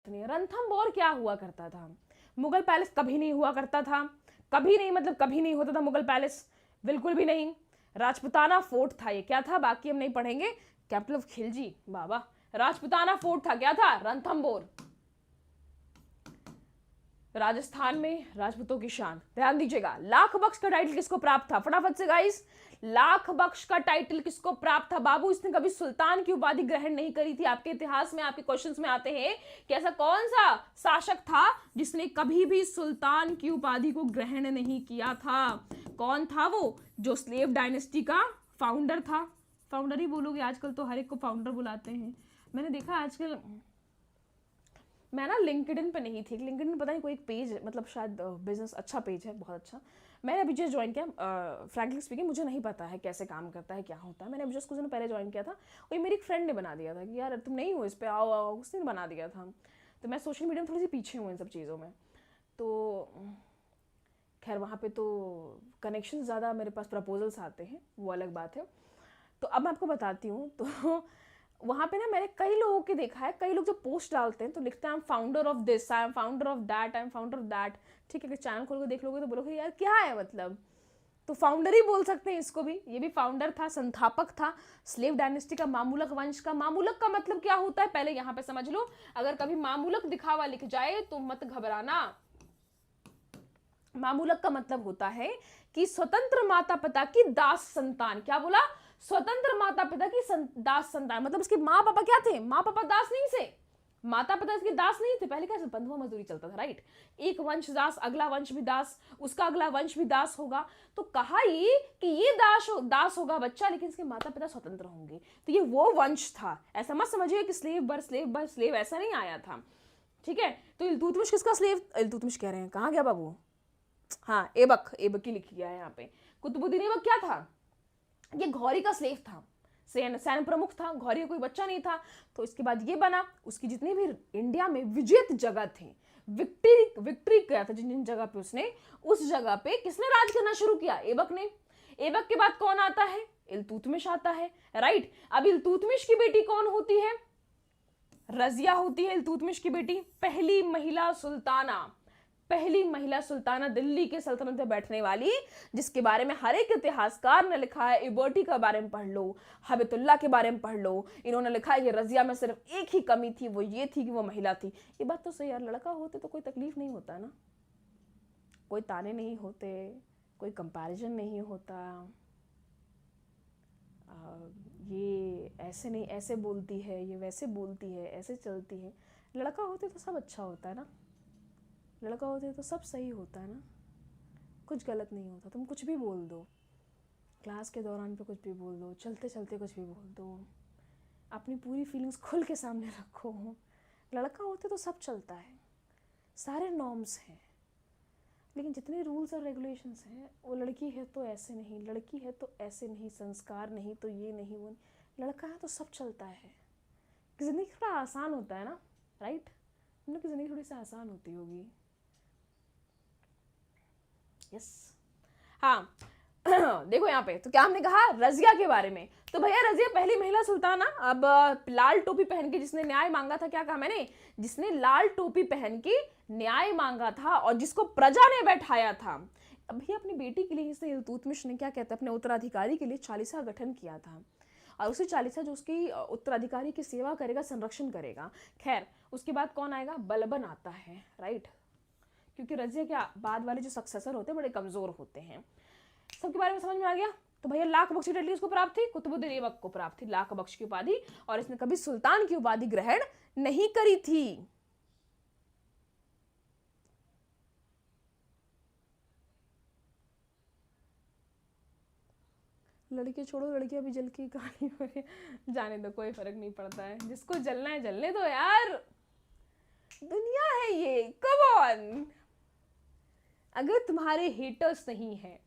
नहीं। रणथंभौर क्या हुआ करता था? मुगल पैलेस कभी नहीं हुआ करता था, कभी नहीं, मतलब कभी नहीं होता था मुगल पैलेस, बिल्कुल भी नहीं। राजपुताना फोर्ट था, ये क्या था बाकी हम नहीं पढ़ेंगे। Capital of Khilji, Baba. Rajputana fort था, क्या था? रणथंभौर। राजस्थान में राजपूतों की शान। ध्यान दीजिएगा, लाख बख्श का टाइटल किसको प्राप्त था? फटाफट से गाइस, लाख बख्श का टाइटल किसको प्राप्त था? बाबू, इसने कभी सुल्तान की उपाधि ग्रहण नहीं करी थी। आपके इतिहास में, आपके क्वेश्चंस में आते हैं कि ऐसा कौन सा शासक था जिसने कभी भी सुल्तान की उपाधि को ग्रहण नहीं किया था? कौन था वो? जो स्लेव डायनेस्टी का फाउंडर था। फाउंडर ही बोलोगे, आजकल तो हर एक को फाउंडर बुलाते हैं। मैंने देखा आजकल, मैं ना लिंक्डइन पे नहीं थी। लिंक्डइन पता नहीं कोई एक पेज, मतलब शायद बिजनेस अच्छा पेज है, बहुत अच्छा। मैंने अभी जस्ट ज्वाइन किया। फ्रैंकली स्पीकिंग मुझे नहीं पता है कैसे काम करता है, क्या होता है। मैंने अभी जस्ट कुछ दिन पहले ज्वाइन किया था। वही मेरी एक फ्रेंड ने बना दिया था कि यार तुम नहीं हो इस पर, आओ आओ, उसने बना दिया था। तो मैं सोशल मीडिया में थोड़ी सी पीछे हूँ इन सब चीज़ों में। तो खैर वहाँ पे तो कनेक्शन ज़्यादा, मेरे पास प्रपोजल्स आते हैं, वो अलग बात है। तो अब मैं आपको बताती हूँ। तो वहाँ पे ना मैंने कई लोगों के देखा है, कई लोग जब पोस्ट डालते हैं तो लिखते हैं I am founder of this, I am founder of that, I am founder of that. ठीक है, अगर चैनल खोल के देख लोगे तो बोलोगे यार क्या है मतलब। तो फाउंडर ही बोल सकते हैं इसको भी। ये भी फाउंडर था, संस्थापक था स्लेव डायनेस्टी का, मामूलक वंश का। मामूलक का मतलब क्या होता है पहले यहाँ पे समझ लो। अगर कभी मामूलक दिखावा लिख जाए तो मत घबराना। मामूलक का मतलब होता है कि स्वतंत्र माता पिता की दास संतान। क्या बोला? स्वतंत्र माता पिता की दास संतान, मतलब उसके माँ पापा क्या थे? माँ पापा दास नहीं थे, माता पिता इसके दास नहीं थे। पहले कैसे बंधुआ मजदूरी चलता था, राइट? एक वंश दास, अगला वंश भी दास, उसका अगला वंश भी दास होगा। तो कहा ये कि ये दास होगा बच्चा, लेकिन इसके माता पिता स्वतंत्र होंगे। तो ये वो वंश था। ऐसा मत समझिए कि स्लेव बर स्लेव बर स्लेव, ऐसा नहीं आया था। ठीक है, तो इल्तुतमिश किसका स्लेव? इल्तुतमिश कह रहे हैं, कहाँ गया बाबू? हाँ, ऐबक ही लिखी गया है यहाँ पे। कुतुबुद्दीन ऐबक क्या था? ये घौरी का स्लेव था, सैन्य प्रमुख था। घौरी का कोई बच्चा नहीं था। तो इसके बाद ये बना। उसकी जितनी भी इंडिया में विजेत जगह थे, विक्ट्री किया था जिन जिन जगह पे उसने, उस जगह पे किसने राज करना शुरू किया? ऐबक ने। ऐबक के बाद कौन आता है? इल्तुतमिश आता है, राइट? अब इल्तुतमिश की बेटी कौन होती है? रजिया होती है इल्तुतमिश की बेटी। पहली महिला सुल्ताना दिल्ली के सल्तनत में बैठने वाली, जिसके बारे में हर एक इतिहासकार ने लिखा है। इबर्टी के बारे में पढ़ लो, हबीबुल्लाह के बारे में पढ़ लो, इन्होंने लिखा है कि रजिया में सिर्फ एक ही कमी थी, वो ये थी कि वो महिला थी। ये बात तो सही यार, लड़का होते तो कोई तकलीफ नहीं होता ना, कोई ताने नहीं होते, कोई कंपैरिजन नहीं होता। ये ऐसे नहीं, ऐसे बोलती है, ये वैसे बोलती है, ऐसे चलती है। लड़का होते तो सब अच्छा होता है ना, लड़का होते तो सब सही होता है ना, कुछ गलत नहीं होता। तुम कुछ भी बोल दो, क्लास के दौरान पे कुछ भी बोल दो, चलते चलते कुछ भी बोल दो, अपनी पूरी फीलिंग्स खुल के सामने रखो। लड़का होते तो सब चलता है, सारे नॉर्म्स हैं। लेकिन जितने रूल्स और रेगुलेशंस हैं, वो लड़की है तो ऐसे नहीं, लड़की है तो ऐसे नहीं, संस्कार नहीं तो ये नहीं वो नहीं। लड़का है तो सब चलता है। ज़िंदगी थोड़ा आसान होता है ना, राइट? हम लोग की ज़िंदगी थोड़ी सी आसान होती होगी। यस, हाँ। देखो यहाँ पे तो क्या हमने कहा रजिया के बारे में। तो भैया रजिया पहली महिला सुल्ताना। अब लाल टोपी पहन के जिसने न्याय मांगा था, क्या कहा मैंने? जिसने लाल टोपी पहन के न्याय मांगा था और जिसको प्रजा ने बैठाया था। अब भैया अपनी बेटी के लिए इसने, इल्तुतमिश ने क्या कहते हैं, अपने उत्तराधिकारी के लिए चालीसा गठन किया था। और उसी चालीसा जो उसकी उत्तराधिकारी की सेवा करेगा, संरक्षण करेगा। खैर उसके बाद कौन आएगा? बलबन आता है, राइट? क्योंकि रजिया के बाद वाले जो सक्सेसर होते हैं बड़े कमजोर होते हैं। सबके बारे में समझ में आ गया? तो भैया लाख बख्श की टाइटल इसको प्राप्त थी, कुतुबुद्दीन ऐबक को प्राप्त थी लाख बख्श की उपाधि, और इसने कभी सुल्तान की उपाधि ग्रहण नहीं करी थी। लड़के छोड़ो, लड़कियां भी जल की कहानी हो रही है। जाने दो, कोई फर्क नहीं पड़ता है, जिसको जलना है जलने दो यार, दुनिया है ये, कम ऑन। अगर तुम्हारे हेटर्स नहीं है,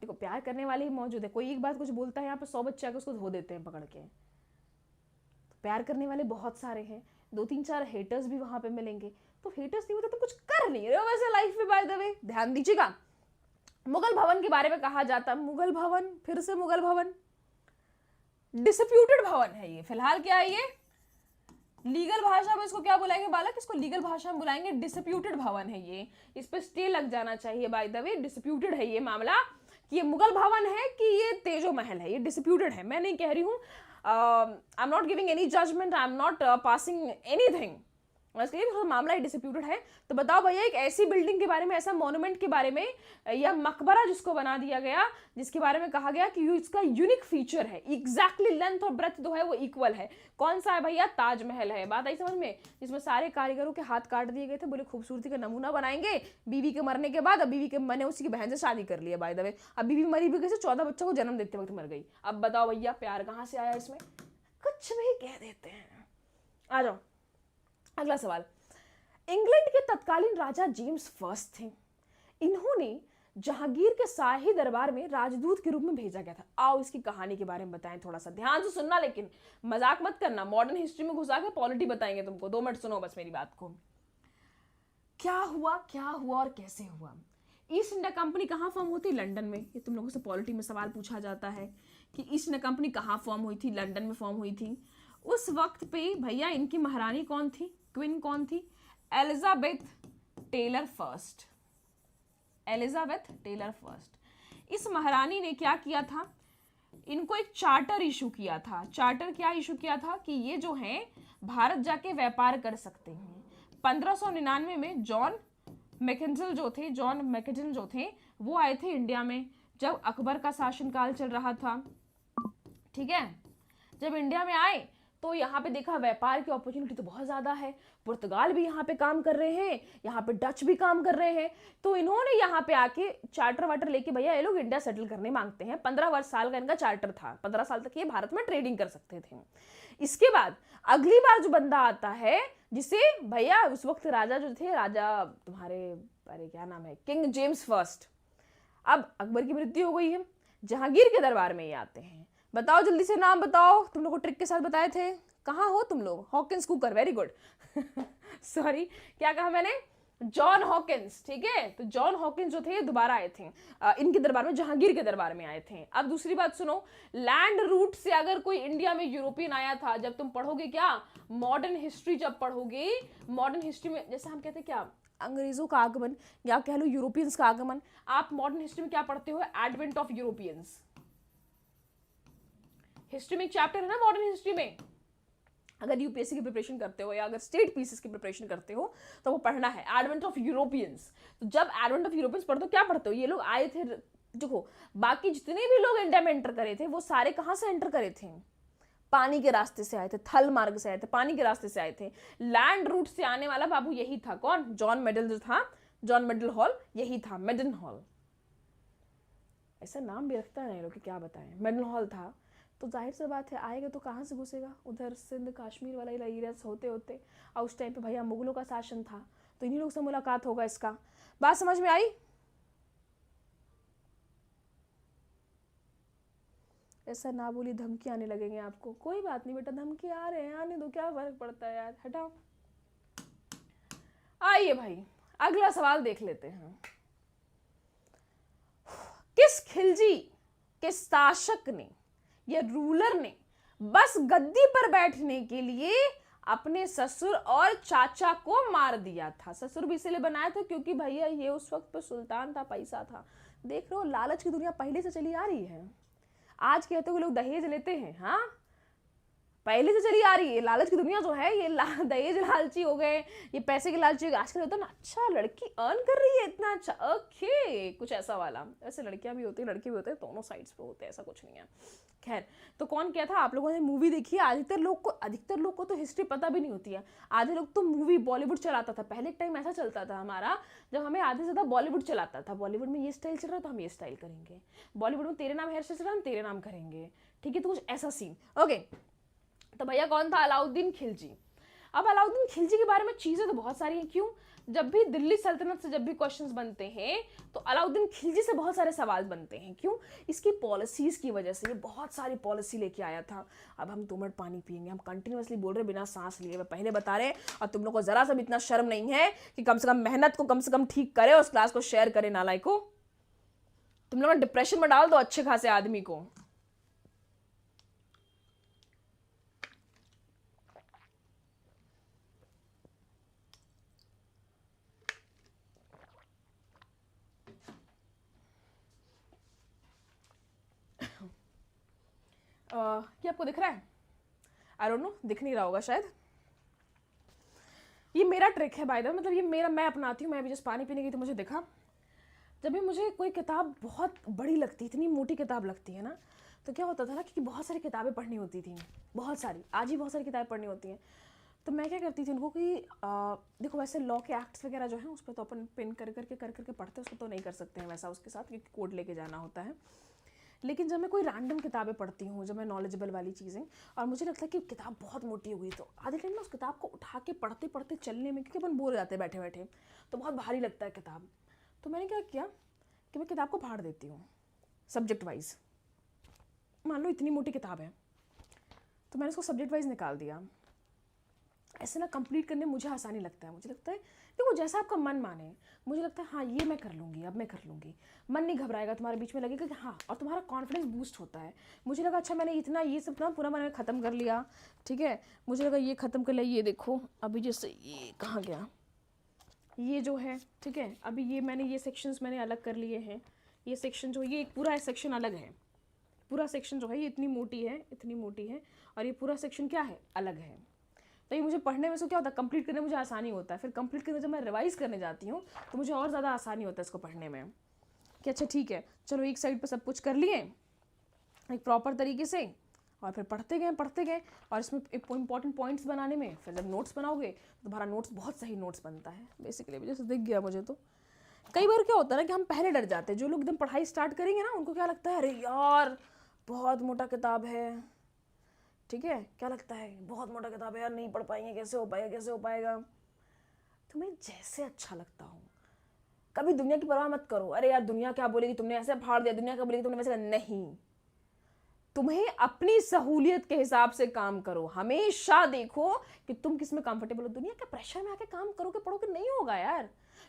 देखो प्यार करने वाले ही मौजूद है। कोई एक बात कुछ बोलता है यहाँ पे 100 बच्चे आकर उसको धो देते हैं पकड़ के। तो प्यार करने वाले बहुत सारे हैं, 2-3-4 हेटर्स भी वहां पे मिलेंगे। तो हेटर्स नहीं होते तो कुछ कर नहीं रहे हो वैसे लाइफ में, बाय द वे। ध्यान दीजिएगा, मुगल भवन के बारे में कहा जाता है, मुगल भवन, फिर से मुगल भवन, डिस्प्यूटेड भवन है ये फिलहाल। क्या है ये? लीगल भाषा में इसको क्या बुलाएंगे बालक, इसको लीगल भाषा में बुलाएंगे डिस्प्यूटेड भवन है ये, इस पे स्टे लग जाना चाहिए बाय द वे। डिस्प्यूटेड है ये मामला कि ये मुगल भवन है कि ये तेजो महल है, ये डिस्प्यूटेड है। मैं नहीं कह रही हूँ, I am not giving any judgement, I am not passing anything, इसलिए थोड़ा मामला ही डिस्प्यूटेड है। तो बताओ भैया एक ऐसी बिल्डिंग के बारे में, ऐसा मॉन्यूमेंट के बारे में, या मकबरा जिसको बना दिया गया, जिसके बारे में कहा गया कि इसका यूनिक फीचर है, एग्जैक्टली लेंथ और ब्रेथ जो है वो इक्वल है, कौन सा है भैया, ताजमहल है। बात आई समझ में, जिसमें सारे कारीगरों के हाथ काट दिए गए थे, बोले खूबसूरती का नमूना बनाएंगे बीवी के मरने के बाद। अब बीवी के मैंने उसी की बहन से शादी कर लिया बाय द वे, अब बीवी मरी भी कैसे, 14 बच्चों को जन्म देते वक्त मर गई। अब बताओ भैया प्यार कहाँ से आया इसमें, कुछ भी कह देते हैं। आ जाओ अगला सवाल। इंग्लैंड के तत्कालीन राजा जेम्स फर्स्ट थे, इन्होंने जहांगीर के शाही दरबार में राजदूत के रूप में भेजा गया था। आओ इसकी कहानी के बारे में बताएं, थोड़ा सा ध्यान से सुनना, लेकिन मजाक मत करना, मॉडर्न हिस्ट्री में घुसा के पॉलिटी बताएंगे तुमको। 2 मिनट सुनो बस मेरी बात को। क्या हुआ और कैसे हुआ। ईस्ट इंडिया कंपनी कहाँ फॉर्म होती, लंदन में। ये तुम लोगों से पॉलिटी में सवाल पूछा जाता है कि ईस्ट इंडिया कंपनी कहाँ फॉर्म हुई थी, लंदन में फॉर्म हुई थी। उस वक्त पे भैया इनकी महारानी कौन थी, क्वीन कौन थी, Elizabeth Taylor first, Elizabeth Taylor first. इस महारानी ने क्या किया था, इनको एक चार्टर इशू किया था। चार्टर क्या इशू किया था कि ये जो है भारत जाके व्यापार कर सकते हैं। 1599 में जॉन मैकेंजिल जो थे वो आए थे इंडिया में, जब अकबर का शासनकाल चल रहा था, ठीक है। जब इंडिया में आए तो यहाँ पे देखा व्यापार की अपॉर्चुनिटी तो बहुत ज़्यादा है, पुर्तगाल भी यहाँ पे काम कर रहे हैं, यहाँ पे डच भी काम कर रहे हैं, तो इन्होंने यहाँ पे आके चार्टर वार्टर लेके भैया ये लोग इंडिया सेटल करने मांगते हैं। 15 साल का इनका चार्टर था, 15 साल तक ये भारत में ट्रेडिंग कर सकते थे। इसके बाद अगली बार जो बंदा आता है, जिसे भैया उस वक्त राजा जो थे, राजा तुम्हारे अरे क्या नाम है, किंग जेम्स फर्स्ट। अब अकबर की मृत्यु हो गई है, जहांगीर के दरबार में ये आते हैं। बताओ जल्दी से नाम बताओ, तुम लोग को ट्रिक के साथ बताए थे। कहाँ हो तुम लोग, Hawkins cooker, very good. Sorry क्या कहा मैंने, जॉन हॉकिंस, ठीक है। तो जॉन हॉकिंस जो थे दोबारा आए थे इनके दरबार में, जहांगीर के दरबार में आए थे। अब दूसरी बात सुनो, लैंड रूट से अगर कोई इंडिया में यूरोपियन आया था, जब तुम पढ़ोगे क्या मॉडर्न हिस्ट्री, जब पढ़ोगे मॉडर्न हिस्ट्री में, जैसे हम कहते हैं क्या अंग्रेजों का आगमन या कह लो यूरोपियंस का आगमन, आप मॉडर्न हिस्ट्री में क्या पढ़ते हो, एडवेंट ऑफ यूरोपियंस। हिस्ट्री में एक चैप्टर है ना मॉडर्न हिस्ट्री में, अगर यूपीएससी की प्रिपरेशन करते हो या अगर स्टेट पीसीएस की प्रिपरेशन करते हो तो वो पढ़ना है, एडवेंट ऑफ यूरोपियंस। तो जब एडवेंट ऑफ यूरोपियंस पढ़ते हो क्या पढ़ते हो, ये लोग आए थे, देखो बाकी जितने भी लोग इंडिया में एंटर करे थे वो सारे कहाँ से एंटर करे थे, पानी के रास्ते से आए थे, थल मार्ग से आए थे, पानी के रास्ते से आए थे। लैंड रूट से आने वाला बाबू यही था, कौन, जॉन मेडल जो था, जॉन मेडल हॉल यही था, मेडन हॉल, ऐसा नाम भी रखता है ना ये लोग, क्या बताएं, मेडल हॉल था। तो जाहिर सी बात है आएगा तो कहाँ से घुसेगा, उधर सिंध कश्मीर वाला एरिया होते होते, और उस टाइम पे भैया मुगलों का शासन था, तो इन्हीं लोग से मुलाकात होगा इसका। बात समझ में आई। ऐसा ना बोली धमकी आने लगेंगे आपको, कोई बात नहीं बेटा, धमकी आ रहे हैं, आने दो, क्या फर्क पड़ता है यार, हटाओ। आइए भाई अगला सवाल देख लेते हैं। किस खिलजी के शासक ने या रूलर ने बस गद्दी पर बैठने के लिए अपने ससुर और चाचा को मार दिया था। ससुर भी इसलिए बनाया था क्योंकि भैया ये उस वक्त पे सुल्तान था, पैसा था। देख रहे हो लालच की दुनिया पहले से चली आ रही है। आज कहते हो लोग दहेज लेते हैं, हाँ पहले से चली आ रही है। लालच की दुनिया जो है ये दहेज लालची हो गए, ये पैसे के लालची हो गए। आजकल होता है ना, अच्छा लड़की अर्न कर रही है इतना अच्छा, ओके कुछ ऐसा वाला। ऐसे लड़कियां भी होती है लड़के भी होते हैं, दोनों साइड्स पे होते हैं, ऐसा कुछ नहीं है। खैर तो कौन क्या था, आप लोगों ने मूवी देखी है। अधिकतर लोग को तो हिस्ट्री पता भी नहीं होती है। आधे लोग तो मूवी बॉलीवुड चलाता था पहले, एक टाइम ऐसा चलता था हमारा जब हमें आधे से ज़्यादा बॉलीवुड चलाता था। बॉलीवुड में ये स्टाइल चल रहा है तो हम ये स्टाइल करेंगे, बॉलीवुड में तेरे नाम हेयर स्टाइल चल रहा है हम तेरे नाम करेंगे, ठीक है। तो कुछ ऐसा सीन, ओके। तो भैया कौन था, अलाउद्दीन खिलजी। अब अलाउद्दीन खिलजी के बारे में चीज़ें तो बहुत सारी हैं, क्यों, जब भी दिल्ली सल्तनत से जब भी क्वेश्चंस बनते हैं तो अलाउद्दीन खिलजी से बहुत सारे सवाल बनते हैं। क्यों, इसकी पॉलिसीज़ की वजह से। ये बहुत सारी पॉलिसी लेके आया था। अब हम 2 मिनट पानी पियेंगे, हम कंटिन्यूसली बोल रहे बिना सांस लिए, पहले बता रहे, और तुम लोग को ज़रा सा भी इतना शर्म नहीं है कि कम से कम मेहनत को कम से कम ठीक करे, उस क्लास को शेयर करे। नालायक को तुम लोग डिप्रेशन में डाल दो अच्छे खासे आदमी को। ये आपको दिख रहा है? आई डोंट नो, दिख नहीं रहा होगा शायद। ये मेरा ट्रिक है बाय द वे, मतलब ये मेरा, मैं अपनाती हूँ। मैं अभी जस्ट पानी पीने गई तो मुझे दिखा, जब भी मुझे कोई किताब बहुत बड़ी लगती, इतनी मोटी किताब लगती है ना, तो क्या होता था ना, क्योंकि बहुत सारी किताबें पढ़नी होती थी, बहुत सारी, आज ही बहुत सारी किताबें पढ़नी होती हैं, तो मैं क्या करती थी उनको कि देखो वैसे लॉ के एक्ट्स वगैरह जो हैं उस पर तो अपन पिन कर करके पढ़ते हैं, उसको तो नहीं कर सकते हैं वैसा उसके साथ, क्योंकि कोड लेके जाना होता है। लेकिन जब मैं कोई रैंडम किताबें पढ़ती हूँ, जब मैं नॉलेजेबल वाली चीज़ें, और मुझे लगता है कि किताब बहुत मोटी हो गई, तो आधे टाइम में उस किताब को उठा के पढ़ते पढ़ते चलने में, क्योंकि अपन बोर हो जाते हैं बैठे बैठे, तो बहुत भारी लगता है किताब, तो मैंने क्या किया कि मैं किताब को फाड़ देती हूँ सब्जेक्ट वाइज। मान लो इतनी मोटी किताब है, तो मैंने उसको सब्जेक्ट वाइज निकाल दिया। ऐसे ना कंप्लीट करने में मुझे आसानी लगता है। मुझे लगता है देखो जैसा आपका मन माने, मुझे लगता है हाँ ये मैं कर लूँगी, अब मैं कर लूँगी। मन नहीं घबराएगा तुम्हारे, बीच में लगेगा कि हाँ, और तुम्हारा कॉन्फिडेंस बूस्ट होता है। मुझे लगा अच्छा मैंने इतना ये सब ना पूरा मैंने ख़त्म कर लिया, ठीक है, मुझे लगा ये ख़त्म कर लिया, ये देखो अभी जैसे ये कहाँ गया, ये जो है, ठीक है, अभी ये मैंने ये सेक्शंस मैंने अलग कर लिए हैं। ये सेक्शन जो ये एक पूरा सेक्शन अलग है, पूरा सेक्शन जो है ये इतनी मोटी है, इतनी मोटी है, और ये पूरा सेक्शन क्या है, अलग है। तो ये मुझे पढ़ने में से क्या होता है, कंप्लीट करने में मुझे आसानी होता है। फिर कंप्लीट करने जब मैं रिवाइज करने जाती हूँ तो मुझे और ज़्यादा आसानी होता है इसको पढ़ने में, कि अच्छा ठीक है चलो एक साइड पर सब कुछ कर लिए एक प्रॉपर तरीके से, और फिर पढ़ते गए, और इसमें इंपॉर्टेंट पॉइंट्स बनाने में, फिर जब नोट्स बनाओगे तो तुम्हारा नोट्स बहुत सही नोट्स बनता है बेसिकली। जैसे दिख गया मुझे, तो कई बार क्या होता है ना कि हम पहले डर जाते हैं। जो लोग एकदम पढ़ाई स्टार्ट करेंगे ना, उनको क्या लगता है, अरे यार बहुत मोटा किताब है, ठीक है, क्या लगता है बहुत मोटा किताब है यार, नहीं पढ़ पाएंगे, कैसे हो पाएगा। तुम्हें जैसे अच्छा लगता हो, कभी दुनिया की परवाह मत करो, अरे यार दुनिया क्या बोलेगी, तुमने ऐसे फाड़ दिया, दुनिया क्या बोलेगी तुमने वैसे, नहीं, तुम्हें अपनी सहूलियत के हिसाब से काम करो। हमेशा देखो कि तुम किस में कंफर्टेबल हो। दुनिया के प्रेशर में आके काम करोगे पढ़ोगे नहीं होगा यार।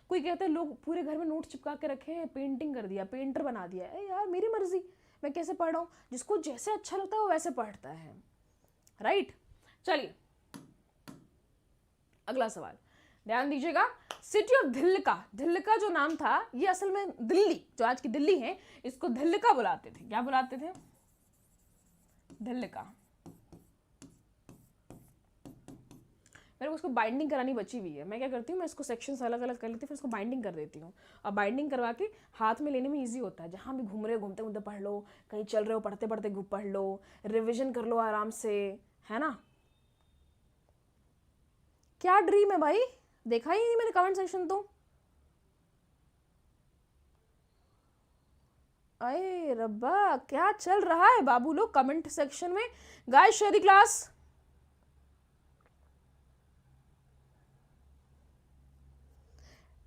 कोई कहते हैं लोग पूरे घर में नोट चिपका के रखे हैं, पेंटिंग कर दिया, पेंटर बना दिया, अरे यार मेरी मर्जी, मैं कैसे पढ़ रहा हूँ, जिसको जैसे अच्छा लगता है वो वैसे पढ़ता है, राइट। चलिए अगला सवाल ध्यान दीजिएगा। सिटी ऑफ धिल्लिका, धिल्लिका जो नाम था ये असल में दिल्ली, जो आज की दिल्ली है, इसको धिल्लिका बुलाते थे। क्या बुलाते थे, धिल्लिका। मेरे को उसको बाइंडिंग करानी बची हुई है। मैं क्या करती हूँ, मैं इसको सेक्शंस अलग अलग कर लेती हूँ, फिर इसको बाइंडिंग कर देती हूँ, और बाइंडिंग करवा के हाथ में लेने में इजी होता है। जहाँ भी घूम रहे हो, घूमते घूमते पढ़ लो, कहीं चल रहे हो पढ़ते पढ़ते पढ़ लो, रिविजन कर लो आराम से, है ना। क्या ड्रीम है भाई, देखा ही नहीं मैंने कमेंट सेक्शन तो। अरे रब्बा क्या चल रहा है बाबू लोग कमेंट सेक्शन में। Guys share the class.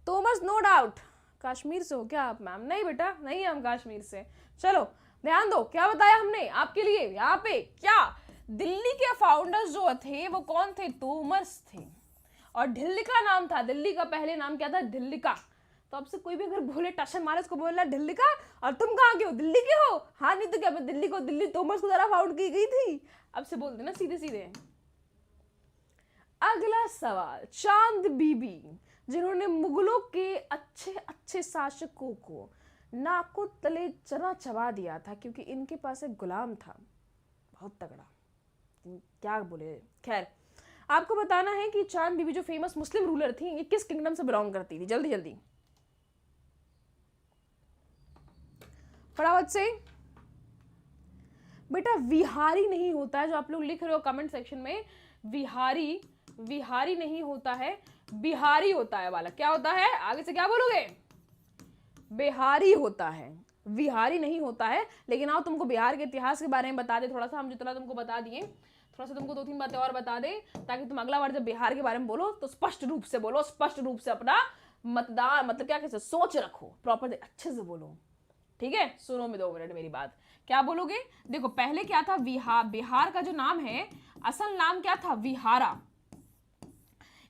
Thomas no doubt. Kashmir से हो क्या आप मैम? नहीं बेटा नहीं, हम कश्मीर से। चलो ध्यान दो, क्या बताया हमने आपके लिए यहाँ पे, क्या दिल्ली के फाउंडर्स जो थे वो कौन थे, तोमस थे, और ढिल्लिका नाम था, दिल्ली का पहले नाम क्या था, ढिल्लिका। तो आपसे कोई भी अगर बोले टशन मारे, उसको बोलना ढिल्लिका, और तुम कहाँ के हो, दिल्ली के हो, हाँ नहीं तो क्या, दिल्ली को, दिल्ली तोमस को जरा फाउंड की गई थी, अब से बोल देना सीधे सीधे। अगला सवाल, चांद बीबी जिन्होंने मुगलों के अच्छे अच्छे शासकों को नाको तले चना चबा दिया था, क्योंकि इनके पास एक गुलाम था बहुत तगड़ा, क्या बोले। खैर आपको बताना है कि चांद बीबी जो फेमस मुस्लिम रूलर थी, ये किस किंगडम से बिलोंग करती थी, जल्दी जल्दी फटाफट से। बेटा विहारी नहीं होता है जो आप लोग लिख रहे हो कमेंट सेक्शन में, विहारी, विहारी नहीं होता है, बिहारी होता है वाला। क्या होता है, आगे से क्या बोलोगे, बिहारी होता है, विहारी नहीं होता है। लेकिन आओ तुमको बिहार के इतिहास के बारे में बता दे थोड़ा सा, हम जितना तुमको बता दिए, थोड़ा सा तुमको 2-3 बातें और बता दे, ताकि तुम अगला बार जब बिहार के बारे में बोलो तो स्पष्ट रूप से बोलो, स्पष्ट रूप से अपना मतदान मतलब क्या कहते सोच रखो, प्रॉपर अच्छे से बोलो, ठीक है। सुनो में 2 मिनट मेरी बात, क्या बोलोगे। देखो पहले क्या था, बिहार का जो नाम है असल नाम क्या था, विहारा।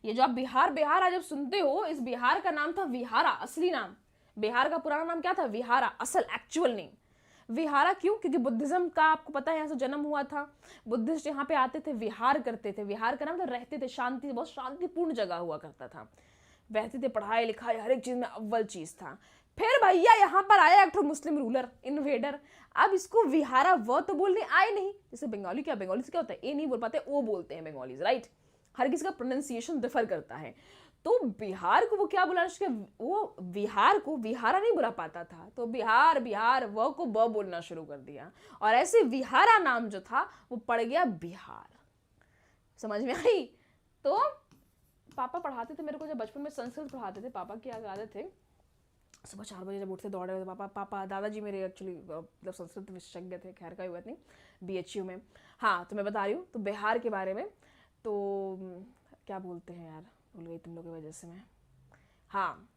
ये जो आप बिहार बिहार जब सुनते हो, इस बिहार का नाम था विहारा, असली नाम। बिहार का पुराना नाम क्या था, विहारा, असल एक्चुअल नेम विहारा। क्यों, क्योंकि बुद्धिज्म का आपको पता है यहाँ से जन्म हुआ था। बुद्धिस्ट यहाँ पे आते थे, विहार करते थे, विहार का नाम तो रहते थे, शांति, बहुत शांतिपूर्ण जगह हुआ करता था, रहते थे, पढ़ाई लिखाई हर एक चीज में अव्वल चीज था। फिर भैया यहाँ पर आया एक मुस्लिम रूलर इन्वेडर, अब इसको विहारा व तो बोलने आए नहीं, जैसे बंगाली क्या, बंगाली से क्या होता है, ए नहीं बोल पाते, ओ बोलते हैं बंगालीज, राइट, हर किसी का प्रोनाउंसिएशन डिफर करता है। तो बिहार को वो क्या बोला, वो बिहार को विहारा नहीं बुला पाता था, तो बिहार बिहार व को ब बोलना शुरू कर दिया, और ऐसे विहारा नाम जो था वो पड़ गया बिहार। समझ में आई? तो पापा पढ़ाते थे मेरे को, जब बचपन में संस्कृत पढ़ाते थे, पापा की आदत थे सुबह 4 बजे जब उठते दौड़े हुए पापा दादाजी मेरे एक्चुअली मतलब संस्कृत विशेषज्ञ थे, खैर का बात नहीं, BHU में। हाँ, तो मैं बता रही हूँ तो बिहार के बारे में, तो क्या बोलते हैं यार, भूल गई तुम लोग की वजह से मैं। हाँ,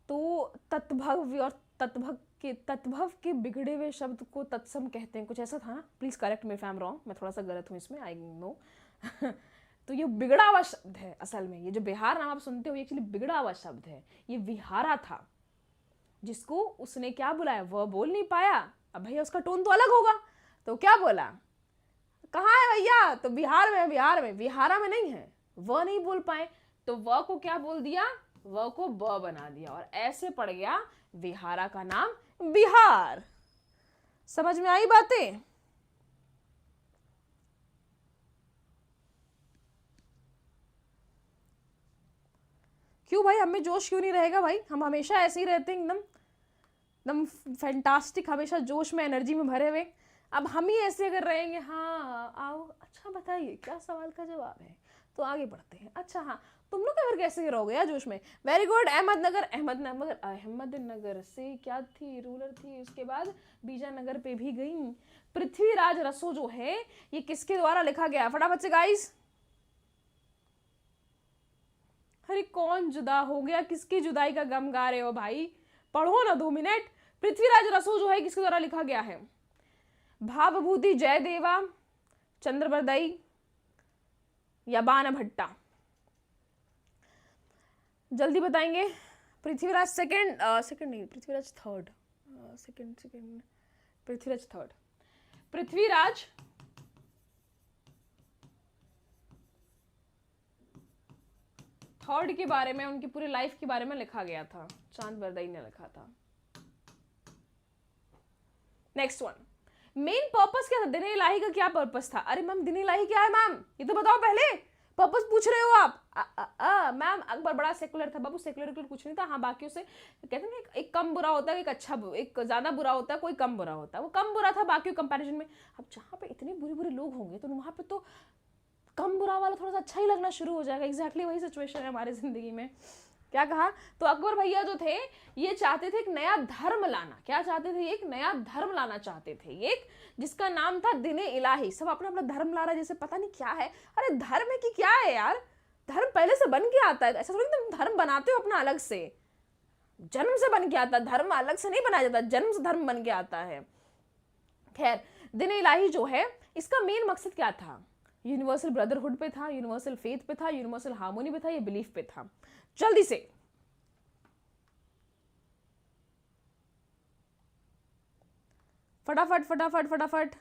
तो तत्भव और तत्भव के बिगड़े हुए शब्द को तत्सम कहते हैं, कुछ ऐसा था ना, please correct me if I am wrong, मैं थोड़ा सा गलत हूँ इसमें, आई नो। तो ये बिगड़ा हुआ शब्द है असल में, ये जो बिहार नाम आप सुनते हो ये एक्चुअली बिगड़ा हुआ शब्द है, ये विहारा था, जिसको उसने क्या बुलाया, वह बोल नहीं पाया, अब भैया उसका टोन तो अलग होगा, तो क्या बोला, कहाँ है भैया, तो बिहार में, विहारा में नहीं है, वह नहीं बोल पाए, तो वह को क्या बोल दिया, वह को ब बना दिया, और ऐसे पड़ गया विहारा का नाम बिहार। समझ में आई बातें? क्यों भाई, हमें जोश क्यों नहीं रहेगा भाई, हम हमेशा ऐसे ही रहते हैं एकदम एकदम फैंटास्टिक, हमेशा जोश में एनर्जी में भरे हुए। अब हम ही ऐसे अगर रहेंगे, हाँ आओ, अच्छा बताइए क्या सवाल का जवाब है, तो आगे बढ़ते हैं। अच्छा हाँ, तुम लोग फिर कैसे रहोगे यार जोश में? Very good. अहमदनगर से क्या थी, रूलर थी, उसके बाद बीजानगर पे भी गई। पृथ्वीराज रसो जो है ये किसके द्वारा लिखा गया, फटाफट से गाइस। अरे कौन जुदा हो गया, किसकी जुदाई का गम गा रहे हो भाई, पढ़ो ना 2 मिनट। पृथ्वीराज रसो जो है किसके द्वारा लिखा गया है, भावभूति जयदेवा, चंद्रबरदाई या बाणभट्टा, जल्दी बताएंगे। पृथ्वीराज सेकंड नहीं, Prithviraj third, Prithviraj third, Prithviraj third के बारे में, उनकी पूरी लाइफ के बारे में लिखा गया था, चांद बरदाई ने लिखा था। नेक्स्ट वन, मेन पर्पस क्या था, दिन इलाही का क्या पर्पस था? अरे मैम दिन इलाही क्या है मैम, ये तो बताओ पहले, पर्पस पूछ रहे हो आप। मैम अकबर बड़ा सेकुलर था, बाबू सेकुलर कुछ नहीं था, हाँ बाकियों से कहते हैं एक कम बुरा होता है, एक अच्छा, एक ज्यादा बुरा होता है, कोई कम बुरा होता है, वो कम बुरा था बाकियों कंपैरिजन में। अब जहाँ पे इतने बुरे बुरे लोग होंगे तो वहां पे तो कम बुरा वाला थोड़ा सा अच्छा ही लगना शुरू हो जाएगा। एग्जैक्टली वही सिचुएशन है हमारे जिंदगी में। क्या कहा, तो अकबर भैया जो थे ये चाहते थे एक नया धर्म लाना, क्या चाहते थे, एक नया धर्म लाना चाहते थे, एक जिसका नाम था दिने इलाही। सब अपना अपना धर्म ला रहा है, जैसे पता नहीं क्या है, अरे धर्म है कि क्या है यार, धर्म पहले से बन के आता है, ऐसा थोड़ी तुम धर्म बनाते हो अपना अलग से, जन्म से बन के आता है, धर्म अलग से नहीं बनाया जाता, जन्म से धर्म बन के आता है। खैर, दिने इलाही जो है इसका मेन मकसद क्या था, यूनिवर्सल ब्रदरहुड पे था, यूनिवर्सल फेथ पे था, यूनिवर्सल हार्मोनी पे था, ये बिलीफ पे था। जल्दी से फटाफट फटाफट फटाफट।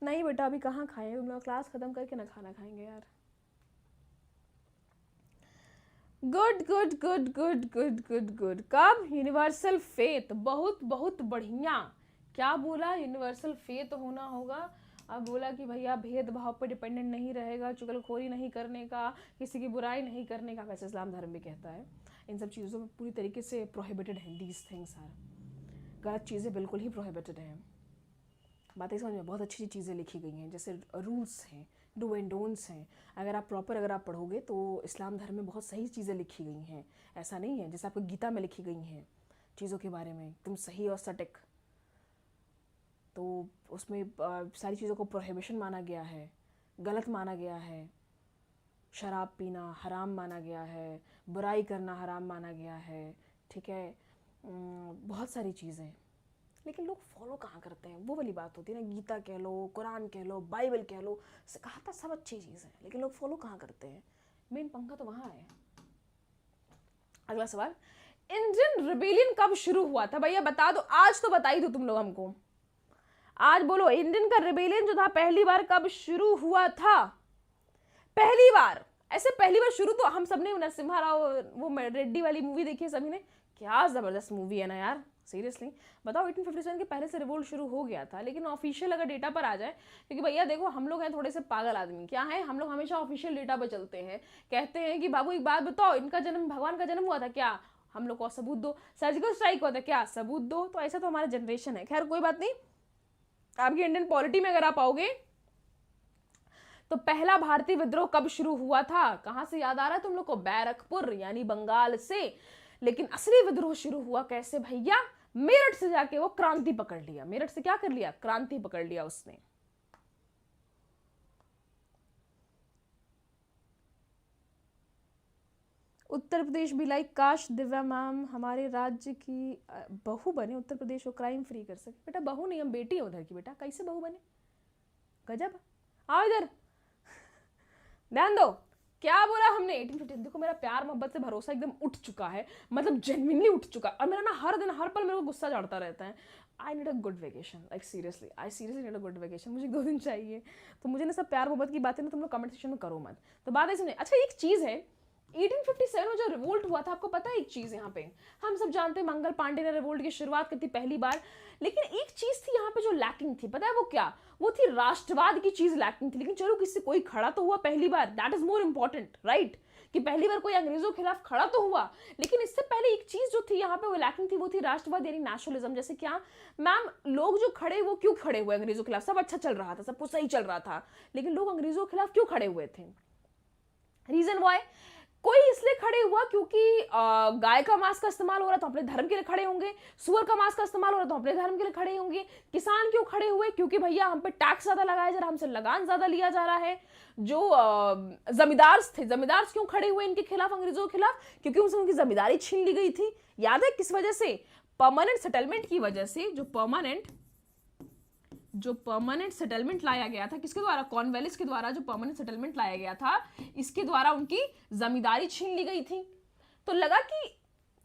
नहीं बेटा अभी कहाँ खाएंगे, तुम लोग क्लास खत्म करके ना खाना खाएंगे यार। Good good good good good good good. कब, यूनिवर्सल फेथ, बहुत बहुत बढ़िया। क्या बोला, यूनिवर्सल फेथ होना होगा। अब बोला कि भैया भेदभाव पर डिपेंडेंट नहीं रहेगा, चुगलखोरी नहीं करने का, किसी की बुराई नहीं करने का, वैसे इस्लाम धर्म भी कहता है इन सब चीज़ों में पूरी तरीके से प्रोहिबिटेड है, दीज थिंग्स आर, गलत चीज़ें बिल्कुल ही प्रोहिबिटेड हैं। बातें समझ में, बहुत अच्छी चीज़ें लिखी गई हैं, जैसे रूल्स हैं, डू एंड डोंट्स हैं, अगर आप प्रॉपर अगर आप पढ़ोगे तो इस्लाम धर्म में बहुत सही चीज़ें लिखी गई हैं। ऐसा नहीं है जैसे आपको गीता में लिखी गई हैं चीज़ों के बारे में एकदम सही और सटीक, तो उसमें सारी चीज़ों को प्रोहिबिशन माना गया है, गलत माना गया है, शराब पीना हराम माना गया है, बुराई करना हराम माना गया है, ठीक है, बहुत सारी चीज़ें, लेकिन लोग फॉलो कहाँ करते हैं, वो वाली बात होती है ना। गीता कह लो, कुरान कह लो, बाइबल कह लो, कहा था सब अच्छी चीज़ है, लेकिन लोग फॉलो कहाँ करते हैं, मेन पंखा तो वहाँ है। अगला सवाल, इंडियन रिबेलियन कब शुरू हुआ था? भैया बता दो, आज तो बता ही दो तुम लोग हमको, आज बोलो इंडियन का रिबेलियन जो था पहली बार कब शुरू हुआ था? पहली बार ऐसे पहली बार शुरू तो हम सबने नरसिम्हा राव वो रेड्डी वाली मूवी देखी है सभी ने, क्या जबरदस्त मूवी है ना यार, सीरियसली। बताओ 1857 के पहले से रिवोल्ट शुरू हो गया था, लेकिन ऑफिशियल अगर डेटा पर आ जाए, क्योंकि भैया देखो हम लोग हैं थोड़े से पागल आदमी, क्या है हम लोग हमेशा ऑफिशियल डेटा पर चलते हैं, कहते हैं कि बाबू एक बात बताओ, इनका जन्म भगवान का जन्म हुआ था क्या, हम लोग को सबूत दो, सर्जिकल स्ट्राइक हुआ था क्या, सबूत दो। तो ऐसा तो हमारा जनरेशन है। खैर कोई बात नहीं, आपकी इंडियन पॉलिटी में अगर आप आओगे तो पहला भारतीय विद्रोह कब शुरू हुआ था, कहां से याद आ रहा है तुम लोग को, बैरकपुर यानी बंगाल से। लेकिन असली विद्रोह शुरू हुआ कैसे भैया, मेरठ से जाके वो क्रांति पकड़ लिया। मेरठ से क्या कर लिया, क्रांति पकड़ लिया उसने। उत्तर प्रदेश भी लाइक काश दिव्या मैम हमारे राज्य की बहू बने, उत्तर प्रदेश को क्राइम फ्री कर सके। बेटा बहू नहीं, हम बेटी है उधर की, बेटा कैसे बहू बने, गजब। आओ इधर, ध्यान दो क्या बोला हमने। 1850 देखो मेरा प्यार मोहब्बत से भरोसा एकदम उठ चुका है, मतलब जेन्युइनली उठ चुका है। और मेरा ना हर दिन हर पल मेरे को गुस्सा चढ़ता रहता है। I need a good vacation, like seriously I seriously need a good vacation, मुझे 2 दिन चाहिए। तो मुझे ना सब प्यार मोहब्बत की बातें ना तुम लोग कमेंट सेक्शन में करो मत। तो बात है सुनिए, अच्छा एक चीज़ है 1857 में जो रिवोल्ट हुआ था, आपको पता है एक चीज, यहाँ पे हम सब जानते हैं मंगल पांडे ने रिवोल्ट की शुरुआत की थी पहली बार, लेकिन एक चीज थी यहाँ पे जो लैकिंग थी, पता है वो क्या, वो थी राष्ट्रवाद की चीज लैकिंग थी। लेकिन चलो किससे कोई खड़ा तो हुआ पहली बार, that is more important right, कि पहली बार कोई अंग्रेजों के खिलाफ खड़ा तो हुआ। लेकिन इससे पहले एक चीज जो थी यहाँ पे वो लैकिंग थी, वो थी राष्ट्रवाद यानी नेशनलिज्म। जैसे क्या मैम, लोग जो खड़े वो क्यों खड़े हुए अंग्रेजों के खिलाफ, सब अच्छा चल रहा था, सब कुछ सही चल रहा था, लेकिन लोग अंग्रेजों के खिलाफ क्यों खड़े हुए थे, रीजन वाई, कोई इसलिए खड़े हुआ क्योंकि गाय का मांस का इस्तेमाल हो रहा तो अपने धर्म के लिए खड़े होंगे, सुअर का मांस का इस्तेमाल हो रहा तो अपने धर्म के लिए खड़े होंगे। किसान क्यों खड़े हुए, क्योंकि भैया हम पे टैक्स ज्यादा लगाया जा रहा है, हमसे लगान ज्यादा लिया जा रहा है। जो जमींदार थे, जमींदार क्यों खड़े हुए इनके खिलाफ, अंग्रेजों के खिलाफ, क्योंकि उनसे उनकी जमींदारी छीन ली गई थी। याद है किस वजह से, परमानेंट सेटलमेंट की वजह से। जो परमानेंट सेटलमेंट लाया गया था किसके द्वारा, कॉर्नवालिस के द्वारा, जो परमानेंट सेटलमेंट लाया गया था इसके द्वारा उनकी जमींदारी छीन ली गई थी। तो लगा कि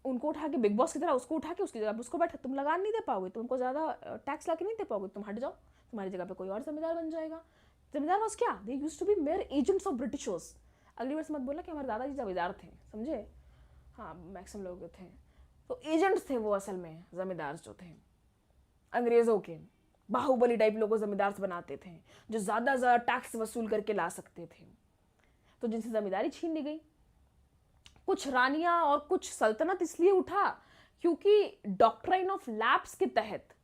उनको उठा के बिग बॉस की तरह उसको उठा के उसकी जगह उसको बैठा, तुम लगान नहीं दे पाओगे, तुमको ज्यादा टैक्स ला के नहीं दे पाओगे, तुम हट जाओ, तुम्हारी जगह पे कोई और जमींदार बन जाएगा। जमींदार वाज क्या, they used to be mere agents of britishers. अगली बार से मत बोलना कि हमारे दादाजी जमींदार थे, समझे, हाँ मैक्सिमम लोग थे, तो एजेंट्स थे वो असल में, जमींदार जो थे अंग्रेजों के, बाहुबली टाइप लोगों को जमींदार बनाते थे, जो ज्यादा टैक्स वसूल करके ला सकते थे। तो जिनसे जमींदारी छीन ली गई, कुछ रानियां और कुछ सल्तनत इसलिए उठा क्योंकि डॉक्ट्राइन ऑफ लैप्स के तहत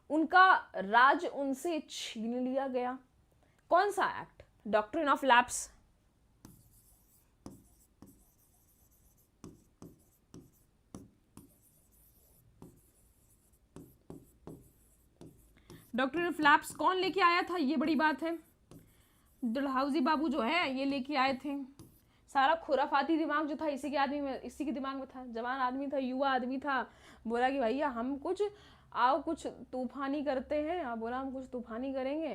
उनका राज उनसे छीन लिया गया। कौन सा act, doctrine of lapse, doctor flaps कौन लेके आया था, ये बड़ी बात है। डलहौजी बाबू जो है ये लेके आए थे। सारा खुराफाती दिमाग जो था इसी के दिमाग में था। जवान आदमी था, युवा आदमी था, बोला कि भैया हम कुछ कुछ तूफानी करते हैं। बोला हम कुछ तूफानी करेंगे,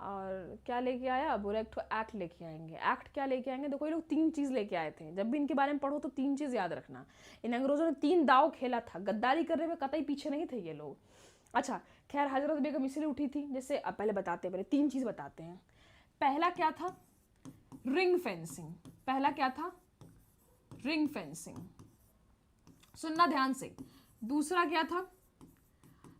और क्या लेके आया, बोला एक तो एक्ट लेके आएंगे। एक्ट क्या लेके आएंगे, देखो ये लोग 3 चीज़ लेके आए थे। जब भी इनके बारे में पढ़ो तो 3 चीज़ याद रखना। इन अंग्रेजों ने 3 दाव खेला था, गद्दारी करने में कतई पीछे नहीं थे ये लोग। अच्छा खैर, हजरत बेगम इसलिए उठी थी, जैसे अब पहले बताते हैं, पहले 3 चीज़ बताते हैं। पहला क्या था, रिंग फेंसिंग। पहला क्या था, रिंग फेंसिंग, सुनना ध्यान से। दूसरा क्या था,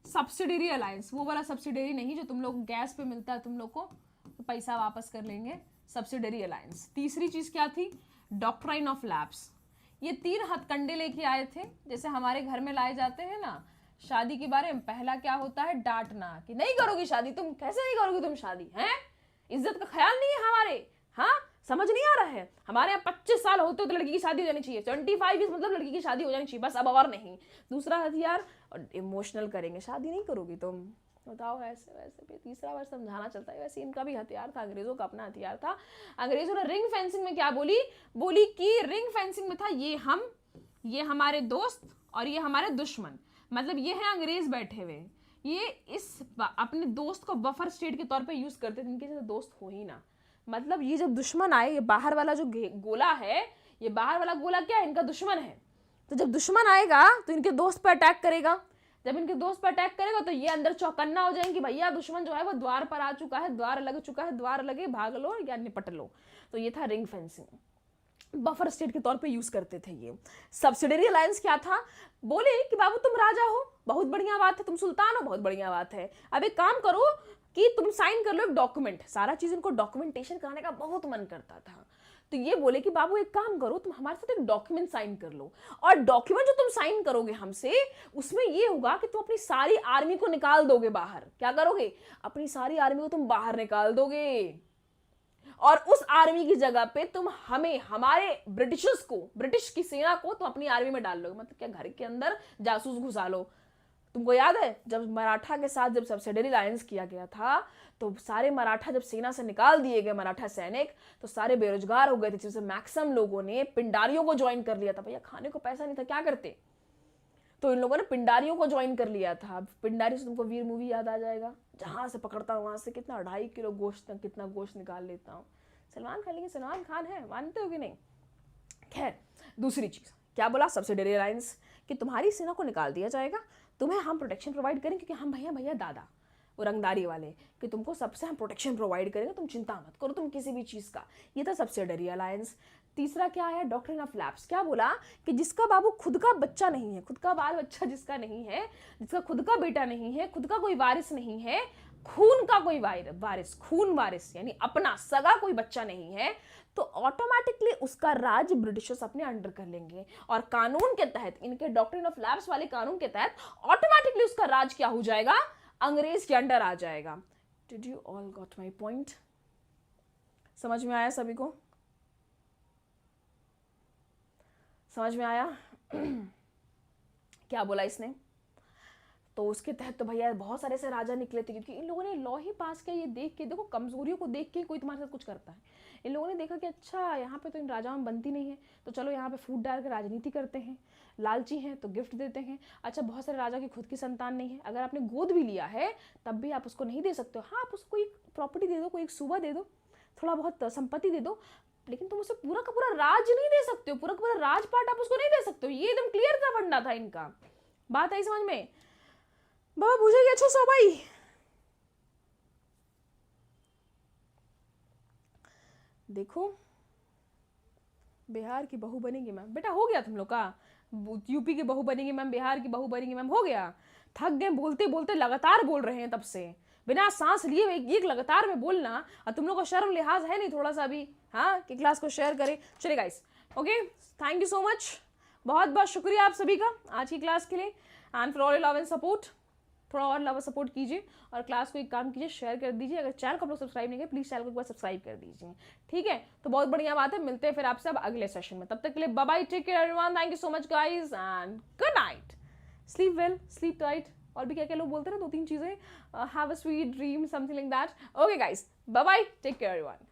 सब्सिडरी अलायंस, वो वाला सब्सिडरी नहीं जो तुम लोग गैस पे मिलता है तुम लोग को, तो पैसा वापस कर लेंगे, सब्सिडरी अलायंस। तीसरी चीज क्या थी, डॉक्ट्राइन ऑफ लैप्स। ये 3 हथकंडे लेके आए थे, जैसे हमारे घर में लाए जाते हैं ना शादी के बारे में। पहला क्या होता है, डांटना, कि नहीं करोगी शादी, तुम कैसे नहीं करोगी तुम शादी, हैं, इज्जत का ख्याल नहीं है हमारे, हाँ समझ नहीं आ रहा है, हमारे यहाँ 25 साल होते हो तो लड़की की शादी हो जानी चाहिए, 25 ईयर्स मतलब लड़की की शादी हो जानी चाहिए बस, अब और नहीं। दूसरा हथियार, इमोशनल करेंगे, शादी नहीं करोगी तुम, बताओ ऐसे वैसे भी। तीसरा बार समझाना चलता है। वैसे इनका भी हथियार था, अंग्रेजों का अपना हथियार था। अंग्रेजों ने रिंग फेंसिंग में क्या बोली, बोली कि रिंग फेंसिंग में था ये हम, ये हमारे दोस्त और ये हमारे दुश्मन, मतलब ये है अंग्रेज बैठे हुए, ये इस अपने दोस्त को बफर स्टेट के तौर पे यूज करते थे, इनके जैसे दोस्त हो ही ना। मतलब ये जब दुश्मन आए, ये बाहर वाला जो गोला है, ये बाहर वाला गोला क्या है, इनका दुश्मन है। तो जब दुश्मन आएगा तो इनके दोस्त पर अटैक करेगा, जब इनके दोस्त पर अटैक करेगा तो ये अंदर चौकन्ना हो जाएंगे, भैया दुश्मन जो है वो द्वार पर आ चुका है, द्वार लग चुका है, द्वार लगे, भाग लो या निपट लो। तो ये था रिंग फेंसिंग। बफर स्टेट के तौर पे यूज करते थे ये। सब्सिडरी अलायंस क्या था? बोले कि बाबू तुम राजा हो, बहुत बढ़िया बात है, तुम सुल्तान हो, बहुत बढ़िया बात है, अब एक काम करो कि तुम साइन कर लो एक डॉक्यूमेंट। सारा चीज इनको डॉक्यूमेंटेशन कराने का बहुत मन करता था, तो ये बोले कि बाबू एक काम करो, तुम हमारे साथ एक डॉक्यूमेंट साइन कर लो, और डॉक्यूमेंट जो तुम साइन करोगे हमसे, उसमें ये होगा कि तुम अपनी सारी आर्मी को निकाल दोगे बाहर। क्या करोगे? अपनी सारी आर्मी को तुम बाहर निकाल दोगे, और उस आर्मी की जगह पे तुम हमें, हमारे ब्रिटिशर्स को, ब्रिटिश की सेना को तुम अपनी आर्मी में डाल लोगे। मतलब क्या, घर के अंदर जासूस घुसा लो। तुमको याद है जब मराठा के साथ जब सब्सिडरी अलायंस किया गया था, तो सारे मराठा जब सेना से निकाल दिए गए मराठा सैनिक, तो सारे बेरोजगार हो गए थे, जिससे मैक्सिमम लोगों ने पिंडारियों को ज्वाइन कर लिया था। भैया खाने को पैसा नहीं था, क्या करते? तो इन लोगों ने पिंडारियों को ज्वाइन कर लिया था। पिंडारी से तुमको वीर मूवी याद आ जाएगा, जहां से पकड़ता हूँ वहां से कितना 2.5 किलो गोश्त, कितना गोश्त निकाल लेता हूँ। सलमान खान, लेकिन सलमान खान है, मानते हो कि नहीं? खैर, दूसरी चीज क्या बोला सब्सिडरी अलायंस, कि तुम्हारी सेना को निकाल दिया जाएगा, तुम्हें हम प्रोटेक्शन प्रोवाइड करेंगे, क्योंकि हम भैया दादा वो रंगदारी वाले, कि तुमको सबसे हम प्रोटेक्शन प्रोवाइड करेंगे, तुम चिंता मत करो तुम किसी भी चीज का। ये था सब्सिडरी अलायंस। तीसरा क्या आया? Doctrine of lapse. क्या बोला कि जिसका बाबू खुद का बच्चा नहीं है, खुद का बाल बच्चा जिसका नहीं है, जिसका खुद का बेटा नहीं है, खुद का कोई वारिस नहीं है, खून का कोई वारिस, खून वारिस यानी अपना सगा कोई बच्चा नहीं है, तो ऑटोमेटिकली उसका राज ब्रिटिशर्स अपने अंडर कर लेंगे, और कानून के तहत, इनके डॉक्ट्रिन ऑफ लैप्स वाले कानून के तहत ऑटोमेटिकली उसका राज क्या हो जाएगा? अंग्रेज के अंडर आ जाएगा। Did you all got my point? समझ में आया सभी को? समझ में आया? क्या बोला इसने? तो उसके तहत तो भैया बहुत सारे ऐसे राजा निकले थे, क्योंकि इन लोगों ने लॉ ही पास किया। ये देख के देखो, कमजोरियों को देख के कोई तुम्हारे साथ कुछ करता है। इन लोगों ने देखा कि अच्छा यहाँ पे तो इन राजाओं में बनती नहीं है, तो चलो यहाँ पे फूट डाल के राजनीति करते हैं, लालची हैं तो गिफ्ट देते हैं। अच्छा, बहुत सारे राजा की खुद की संतान नहीं है, अगर आपने गोद भी लिया है तब भी आप उसको नहीं दे सकते हो। हाँ, आप उसको एक प्रॉपर्टी दे दो, कोई एक सूबा दे दो, थोड़ा बहुत संपत्ति दे दो, लेकिन तुम उसे पूरा का पूरा राज नहीं दे सकते हो, पूरा का पूरा राजपाट आप उसको नहीं दे सकते हो। ये एकदम क्लियर का फंडा था इनका। बात आई समझ में? बाबा बुझेगी? अच्छा सो भाई, देखो बिहार की बहू बनेगी मैम। बेटा हो गया तुम लोग का, यूपी की बहू बनेगी मैम, बिहार की बहू बनेगी मैम, हो गया। थक गए बोलते बोलते, लगातार बोल रहे हैं तब से, बिना सांस लिए एक लगातार में बोलना, और तुम लोग को शर्म लिहाज है नहीं थोड़ा सा भी? हाँ, कि क्लास को शेयर करें। चलिए guys, okay, thank you so much, बहुत बहुत शुक्रिया आप सभी का आज की क्लास के लिए, and for all love and support. थोड़ा और लव सपोर्ट कीजिए, और क्लास को एक काम कीजिए, शेयर कर दीजिए। अगर चैनल को आप लोग सब्सक्राइब नहीं किए, प्लीज चैनल को एक बार सब्सक्राइब कर दीजिए, ठीक है? तो बहुत बढ़िया बात है, मिलते हैं फिर आपसे अब अगले सेशन में। तब तक के लिए bye bye, take care everyone, thank you so much guys, and good night, sleep well, sleep tight, और भी क्या क्या लोग बोलते हैं ना, 2-3 चीजें, have a sweet dream, something like that. Okay guys, bye bye, take care everyone.